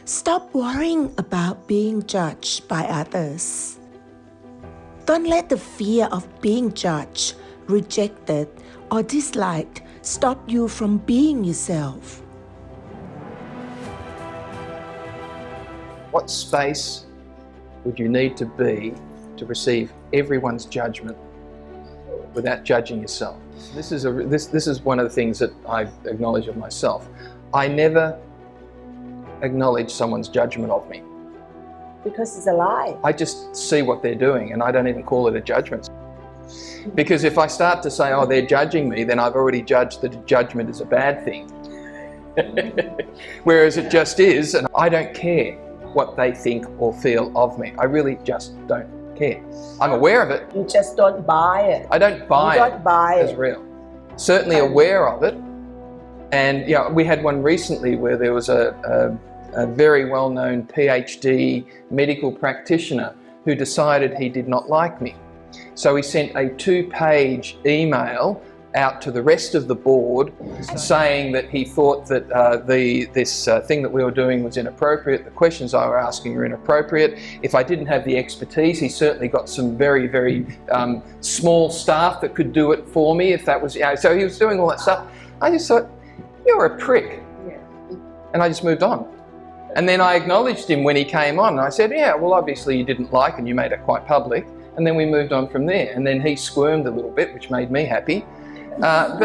Stop worrying about being judged by others. Don't let the fear of being judged, rejected, or disliked stop you from being yourself. What space would you need to be to receive everyone's judgment without judging yourself? This is one of the things that I acknowledge of myself. I never acknowledge someone's judgment of me. Because it's a lie. I just see what they're doing and I don't even call it a judgment. Because if I start to say, oh, they're judging me, then I've already judged that judgment is a bad thing. Whereas it just is, and I don't care what they think or feel of me. I really just don't care. I'm aware of it. You just don't buy it. I don't buy it as real. Certainly aware of it. And yeah, we had one recently where there was a very well-known PhD medical practitioner who decided he did not like me. So he sent a 2-page email out to the rest of the board saying that he thought that this thing that we were doing was inappropriate, the questions I were asking are inappropriate. If I didn't have the expertise, he certainly got some very, very small staff that could do it for me if that was, so he was doing all that stuff. I just thought, you're a prick. And I just moved on. And then I acknowledged him when he came on and I said, yeah, well obviously you didn't like and you made it quite public. And then we moved on from there. And then he squirmed a little bit, which made me happy. But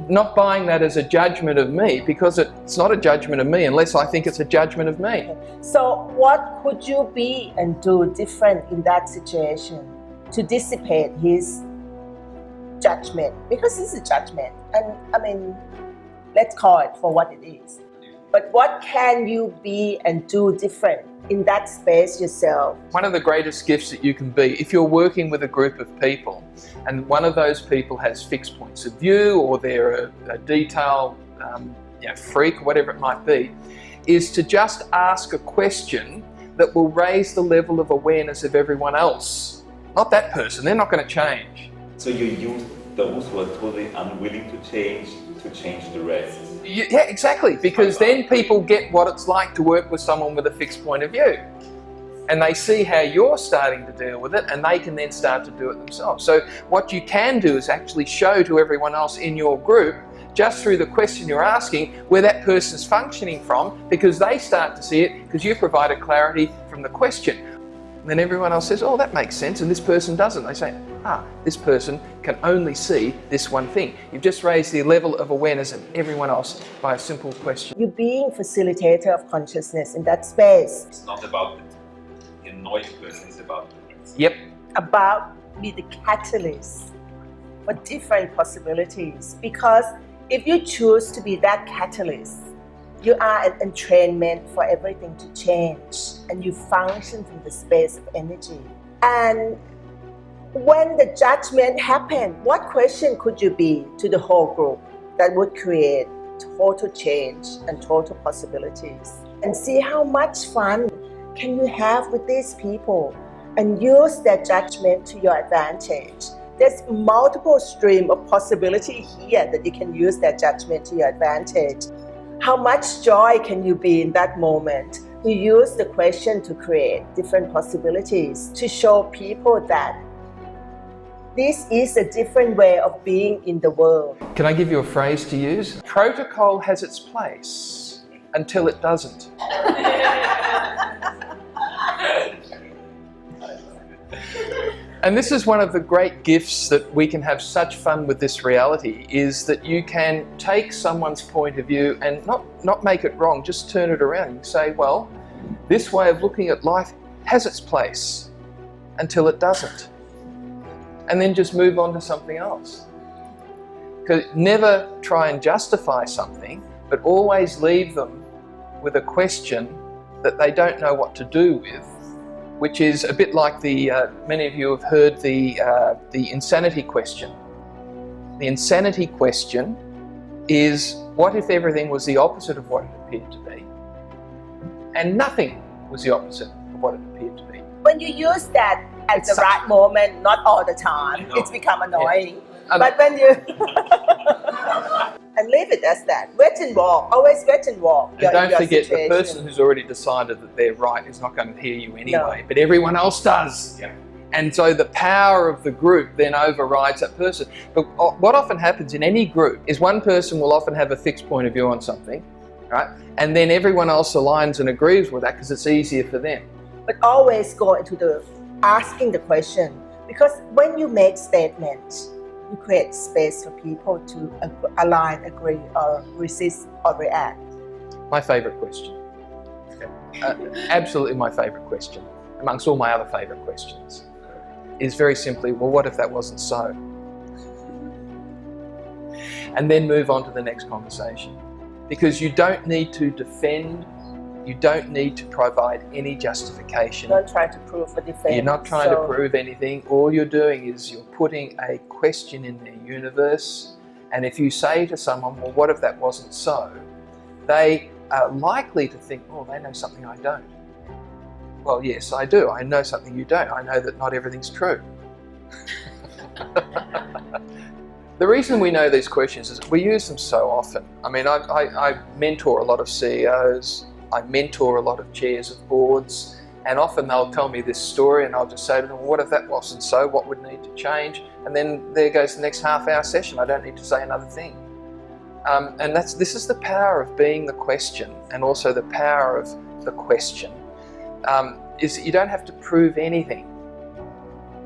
not buying that as a judgment of me, because it's not a judgment of me unless I think it's a judgment of me. So what could you be and do different in that situation to dissipate his judgment? Because it's a judgment, and I mean, let's call it for what it is. But what can you be and do different in that space yourself? One of the greatest gifts that you can be, if you're working with a group of people and one of those people has fixed points of view or they're a detail freak, whatever it might be, is to just ask a question that will raise the level of awareness of everyone else. Not that person, they're not going to change. So you use those who are totally unwilling to change the rest. Yeah, exactly, because then people get what it's like to work with someone with a fixed point of view. And they see how you're starting to deal with it and they can then start to do it themselves. So what you can do is actually show to everyone else in your group, just through the question you're asking, where that person's functioning from, because they start to see it because you provided clarity from the question. And then everyone else says, oh, that makes sense, and this person doesn't. They say, this person can only see this one thing. You've just raised the level of awareness of everyone else by a simple question. You're being facilitator of consciousness in that space. It's not about the annoyed person, it's about be the catalyst for different possibilities. Because if you choose to be that catalyst, you are an entrainment for everything to change, and you function from the space of energy. And when the judgment happened, what question could you be to the whole group that would create total change and total possibilities? And see how much fun can you have with these people and use their judgment to your advantage. There's multiple streams of possibility here that you can use that judgment to your advantage. How much joy can you be in that moment? You use the question to create different possibilities, to show people that this is a different way of being in the world. Can I give you a phrase to use? Protocol has its place until it doesn't. And this is one of the great gifts that we can have such fun with this reality, is that you can take someone's point of view and not make it wrong, just turn it around and say, well, this way of looking at life has its place until it doesn't. And then just move on to something else. Because never try and justify something, but always leave them with a question that they don't know what to do with, which is a bit like many of you have heard the insanity question. The insanity question is, what if everything was the opposite of what it appeared to be? And nothing was the opposite of what it appeared to be. When you use that at the right moment, not all the time, it's become annoying. But when you and leave it as that. Wait and walk. Always wait and walk. And don't forget, the person who's already decided that they're right is not going to hear you anyway, but everyone else does. Yeah. And so the power of the group then overrides that person. But what often happens in any group is one person will often have a fixed point of view on something, right? And then everyone else aligns and agrees with that because it's easier for them. But always go into the asking the question, because when you make statements, you create space for people to align, agree, or resist or react. My favourite question. Absolutely my favourite question, amongst all my other favourite questions, is very simply, well, what if that wasn't so? And then move on to the next conversation. Because you don't need to defend, you don't need to provide any justification. Don't try to prove or defend. You're not trying to prove anything. All you're doing is you're putting a question in their universe. And if you say to someone, well, what if that wasn't so? They are likely to think, oh, they know something I don't. Well, yes, I do. I know something you don't. I know that not everything's true. The reason we know these questions is we use them so often. I mean, I mentor a lot of CEOs, I mentor a lot of chairs of boards, and often they'll tell me this story and I'll just say to them, well, what if that wasn't so? What would need to change? And then there goes the next half-hour session. I don't need to say another thing. And this is the power of being the question, and also the power of the question, is that you don't have to prove anything.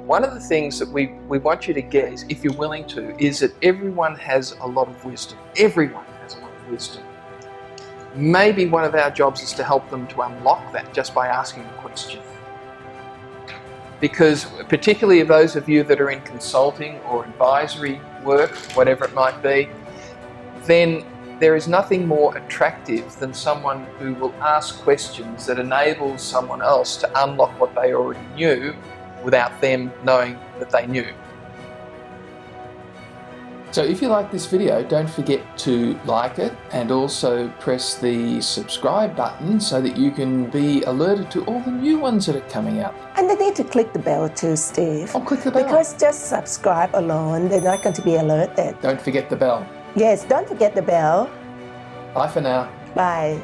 One of the things that we want you to get is, if you're willing to, is that everyone has a lot of wisdom. Everyone has a lot of wisdom. Maybe one of our jobs is to help them to unlock that just by asking a question. Because particularly those of you that are in consulting or advisory work, whatever it might be, then there is nothing more attractive than someone who will ask questions that enables someone else to unlock what they already knew without them knowing that they knew. So if you like this video, don't forget to like it and also press the subscribe button so that you can be alerted to all the new ones that are coming out. And they need to click the bell too, Steve. Oh, click the bell. Because just subscribe alone, they're not going to be alerted. Don't forget the bell. Yes, don't forget the bell. Bye for now. Bye.